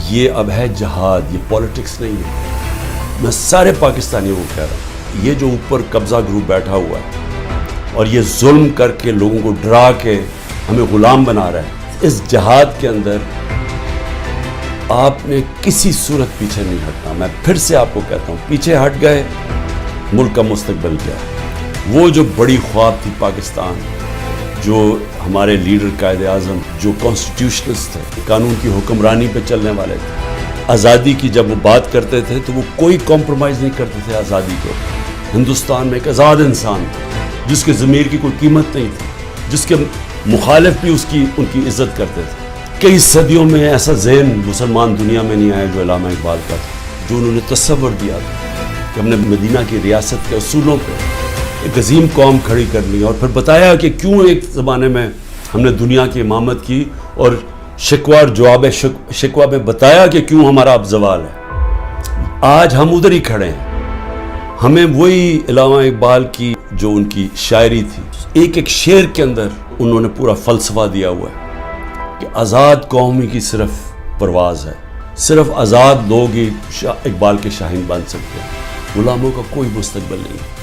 یہ اب ہے جہاد، یہ پولیٹکس نہیں ہے۔ میں سارے پاکستانیوں کو کہہ رہا ہوں، یہ جو اوپر قبضہ گروپ بیٹھا ہوا ہے اور یہ ظلم کر کے لوگوں کو ڈرا کے ہمیں غلام بنا رہا ہے، اس جہاد کے اندر آپ نے کسی صورت پیچھے نہیں ہٹنا۔ میں پھر سے آپ کو کہتا ہوں، پیچھے ہٹ گئے ملک کا مستقبل کیا؟ وہ جو بڑی خواب تھی پاکستان، جو ہمارے لیڈر قائد اعظم جو کانسٹیٹیوشنسٹ تھے، قانون کی حکمرانی پہ چلنے والے تھے، آزادی کی جب وہ بات کرتے تھے تو وہ کوئی کمپرومائز نہیں کرتے تھے آزادی کو۔ ہندوستان میں ایک آزاد انسان جس کے ضمیر کی کوئی قیمت نہیں تھی، جس کے مخالف بھی ان کی عزت کرتے تھے۔ کئی صدیوں میں ایسا ذہن مسلمان دنیا میں نہیں آیا جو علامہ اقبال کا تھا، جو انہوں نے تصور دیا تھا کہ ہم نے مدینہ کی ریاست کے اصولوں پہ ایک عظیم قوم کھڑی کر لی، اور پھر بتایا کہ کیوں ایک زمانے میں ہم نے دنیا کی امامت کی، اور شکوہ اور جواب شکوہ میں بتایا کہ کیوں ہمارا اب زوال ہے۔ آج ہم ادھر ہی کھڑے ہیں۔ ہمیں وہی علامہ اقبال کی جو ان کی شاعری تھی، ایک ایک شعر کے اندر انہوں نے پورا فلسفہ دیا ہوا ہے کہ آزاد قوم کی صرف پرواز ہے، صرف آزاد لوگ ہی اقبال کے شاہین بن سکتے ہیں، غلاموں کا کوئی مستقبل نہیں۔